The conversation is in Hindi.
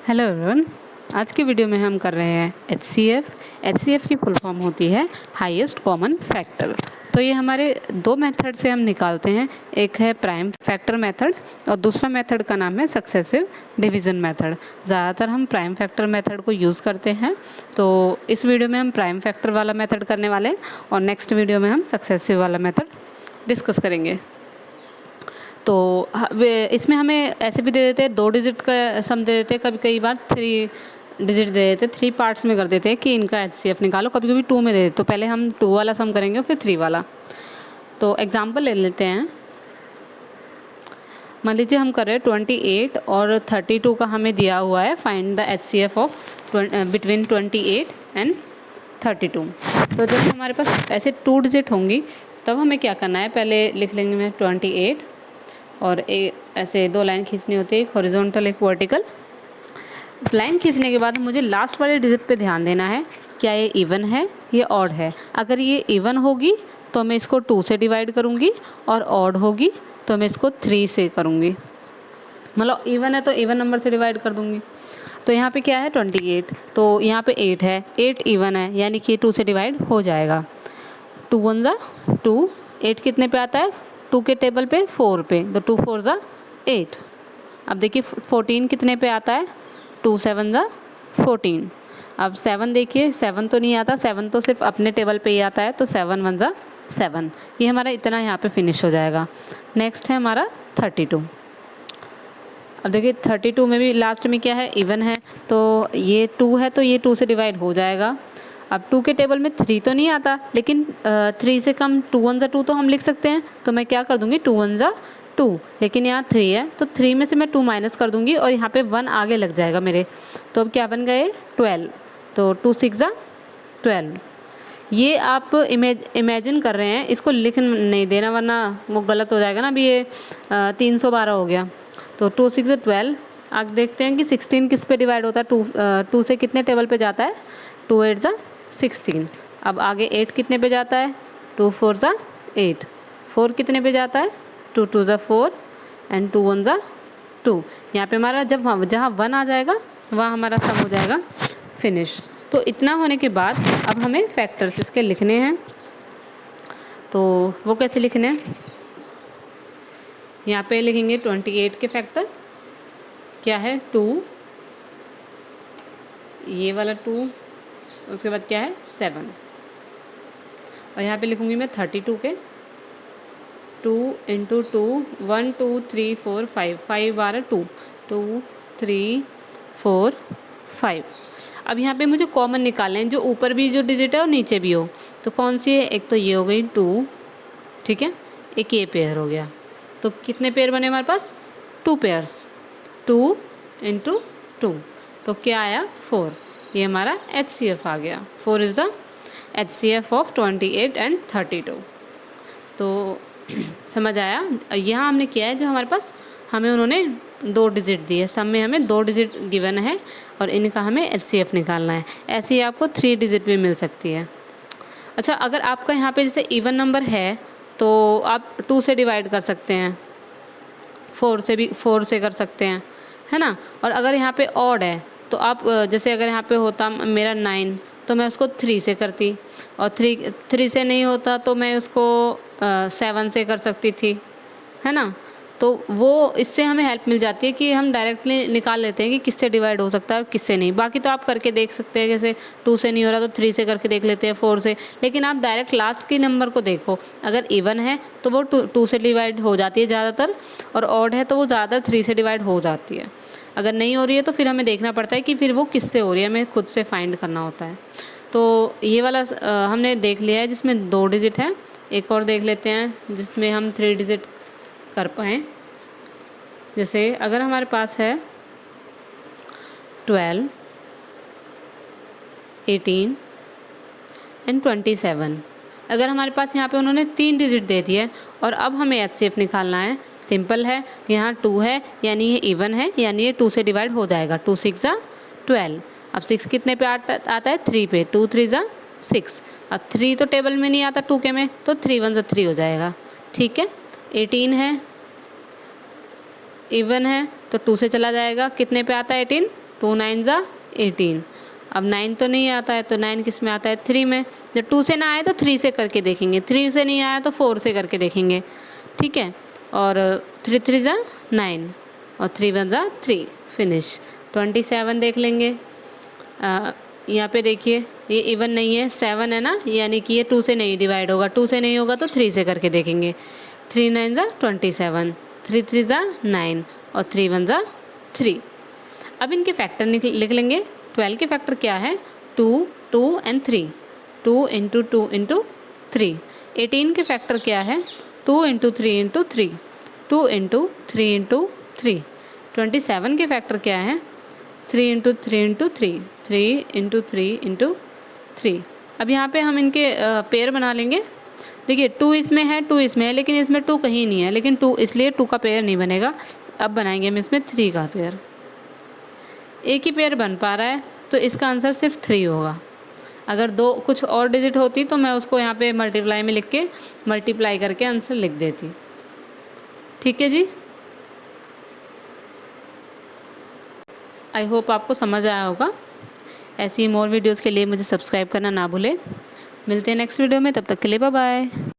Hello everyone. आज की वीडियो में हम कर रहे हैं एचसीएफ की फुल फॉर्म होती है हाईएस्ट कॉमन फैक्टर। तो ये हमारे दो मेथड से हम निकालते हैं, एक है प्राइम फैक्टर मेथड और दूसरा मेथड का नाम है सक्सेसिव डिवीज़न मेथड। ज़्यादातर हम प्राइम फैक्टर मेथड को यूज़ करते हैं, तो इस वीडियो में हम प्राइम फैक्टर वाला मेथड करने वाले हैं और नेक्स्ट वीडियो में हम सक्सेसिव वाला मेथड डिस्कस करेंगे। तो इसमें हमें ऐसे भी दे देते हैं, 2 डिजिट का सम दे देते हैं, कभी कई बार 3 डिजिट दे देते हैं, 3 पार्ट्स में कर देते हैं कि इनका एचसीएफ निकालो, कभी कभी 2 में दे देते। तो पहले हम 2 वाला सम करेंगे फिर 3 वाला। तो एग्जांपल ले लेते हैं। मान लीजिए हम कर रहे हैं 28 और 32 का हमें दिया हुआ है, find the HCF of between 28 and 32। तो जब हमारे पास ऐसे 2 डिजिट होंगी तब हमें क्या करना है, पहले लिख लेंगे मैं 28 और ऐसे 2 लाइन खींचनी होती है, एक हॉरिजॉन्टल एक वर्टिकल। लाइन खींचने के बाद मुझे लास्ट वाले डिजिट पे ध्यान देना है, क्या ये इवन है या ऑड है। अगर ये इवन होगी तो मैं इसको 2 से डिवाइड करूँगी और ऑड होगी तो मैं इसको 3 से करूँगी। मतलब इवन है तो इवन नंबर से डिवाइड कर दूँगी। तो यहाँ पे क्या है 28, तो यहाँ पे 8 है, 8 इवन है यानी कि 2 से डिवाइड हो जाएगा। 2 1 ज़ा 2, 8 कितने पे आता है 2 के टेबल पे 4 पे, तो 2 4 ज़ा 8। अब देखिए 14 कितने पे आता है 2 7 ज़ा 14। अब 7 देखिए 7 तो नहीं आता, 7 तो सिर्फ अपने टेबल पे ही आता है, तो 7 1 ज़ा 7। ये हमारा इतना यहाँ पे फिनिश हो जाएगा। नेक्स्ट है हमारा 32। अब देखिए 32 में भी लास्ट में क्या है इवन है, तो ये 2 है तो ये 2 से डिवाइड हो जाएगा। अब 2 के टेबल में 3 तो नहीं आता, लेकिन 3 से कम 2 1 ज़ा 2 तो हम लिख सकते हैं, तो मैं क्या कर दूँगी 2 1 ज़ा 2, लेकिन यहाँ 3 है तो 3 में से मैं 2 माइनस कर दूँगी और यहाँ पे 1 आगे लग जाएगा मेरे। तो अब क्या बन गए 12, तो 2 6 ज़ा 12। ये आप इमेजिन कर रहे हैं, इसको लिख नहीं देना वरना वो गलत हो जाएगा ना। अभी ये 312 हो गया, तो 2 6 ज़ा 12। आगे देखते हैं कि 16 किस पे डिवाइड होता है, 2 से कितने टेबल पे जाता है 2 8 ज़ा 16। अब आगे 8 कितने पे जाता है 2 4 ज़ा 8। 4 कितने पे जाता है 2 2 ज़ा 4 एंड 2 1 ज़ा 2। यहाँ पे हमारा जब जहाँ 1 आ जाएगा वहाँ हमारा सम हो जाएगा फिनिश। तो इतना होने के बाद अब हमें फैक्टर्स इसके लिखने हैं। तो वो कैसे लिखने हैं, यहाँ पे लिखेंगे 28 के फैक्टर क्या है 2, ये वाला 2, उसके बाद क्या है 7, और यहाँ पे लिखूँगी मैं 32 के 2 इंटू 2 1 2 3 4 5 5 बार 2 2 3 4 5। अब यहाँ पे मुझे कॉमन निकालना है, जो ऊपर भी जो डिजिट है और नीचे भी हो। तो कौन सी है, एक तो ये हो गई 2, ठीक है, एक ये पेयर हो गया। तो कितने पेयर बने हमारे पास 2 पेयर्स, 2 इंटू 2, तो क्या आया 4। ये हमारा एचसीएफ आ गया। 4 is the HCF of 28 and 32। तो समझ आया। यहाँ हमने किया है, जो हमारे पास हमें उन्होंने 2 डिजिट दिए, सब में हमें 2 डिजिट गिवन है और इनका हमें एचसीएफ निकालना है। ऐसे ही आपको 3 डिजिट भी मिल सकती है। अच्छा, अगर आपका यहाँ पे जैसे इवन नंबर है तो आप 2 से डिवाइड कर सकते हैं, 4 से भी 4 से कर सकते हैं, है ना। और अगर यहाँ पे ऑड है तो आप जैसे अगर यहाँ पे होता मेरा 9 तो मैं उसको 3 से करती, और 3 से नहीं होता तो मैं उसको 7 से कर सकती थी, है ना। तो वो इससे हमें हेल्प मिल जाती है कि हम डायरेक्टली निकाल लेते हैं कि किससे डिवाइड हो सकता है और किससे नहीं। बाकी तो आप करके देख सकते हैं, जैसे 2 से नहीं हो रहा तो 3 से करके देख लेते हैं, 4 से। लेकिन आप डायरेक्ट लास्ट की नंबर को देखो, अगर इवन है तो वो 2 से डिवाइड हो जाती है ज़्यादातर, और ऑड है तो वो ज़्यादा 3 से डिवाइड हो जाती है। अगर नहीं हो रही है तो फिर हमें देखना पड़ता है कि फिर वो किससे हो रही है, हमें खुद से फाइंड करना होता है। तो ये वाला हमने देख लिया है जिसमें 2 डिजिट हैं। एक और देख लेते हैं जिसमें हम 3 डिजिट कर पाएँ। जैसे अगर हमारे पास है 12 18 एंड 27। अगर हमारे पास यहाँ पे उन्होंने 3 डिजिट दे दिए और अब हमें एचसीएफ निकालना है, सिंपल है। यहाँ 2 है यानी ये इवन है, यानी ये 2 से डिवाइड हो जाएगा। 2 6 ज़ा 12। अब 6 कितने पे आता है 3 पे, 2 3 ज़ा 6। अब 3 तो टेबल में नहीं आता 2 के में, तो 3 1 ज़ा 3 हो जाएगा, ठीक है। 18 है, इवन है तो 2 से चला जाएगा, कितने पे आता है 18 2 9 ज़ा 18। अब 9 तो नहीं आता है, तो 9 किस में आता है, 3 में। जब 2 से ना आए तो 3 से करके देखेंगे, 3 से नहीं आया तो 4 से करके देखेंगे, ठीक है। और 3 3 ज़ा 9 और 3 1 ज़ा 3, फिनिश। 27 देख लेंगे। यहाँ पे देखिए ये इवन नहीं है, 7 है ना, यानी कि ये 2 से नहीं डिवाइड होगा, 2 से नहीं होगा तो 3 से करके देखेंगे। 3 9 ज़ा 27, 3 3 ज़ा 9 और 3 1 ज़ा 3। अब इनके फैक्टर लिख लेंगे। 12 के फैक्टर क्या है, 2 2 एंड 3, 2 इंटू 2 इंटू 3। 18 के फैक्टर क्या है, 2 इंटू 3 इंटू 3, 2 इंटू 3 इंटू 3। 27 के फैक्टर क्या है, 3 इंटू 3 इंटू 3, 3 इंटू 3 इंटू 3। अब यहाँ पे हम इनके पेयर बना लेंगे। देखिए 2 इसमें है, 2 इसमें है, लेकिन इसमें 2 कहीं नहीं है, लेकिन 2 इसलिए 2 का पेयर नहीं बनेगा। अब बनाएंगे हम इसमें 3 का पेयर। एक ही पेयर बन पा रहा है तो इसका आंसर सिर्फ 3 होगा। अगर दो कुछ और डिजिट होती तो मैं उसको यहाँ पे मल्टीप्लाई में लिख के मल्टीप्लाई करके आंसर लिख देती। ठीक है जी, आई होप आपको समझ आया होगा। ऐसी मोर वीडियोज़ के लिए मुझे सब्सक्राइब करना ना भूलें। मिलते हैं नेक्स्ट वीडियो में, तब तक के लिए बाय बाय।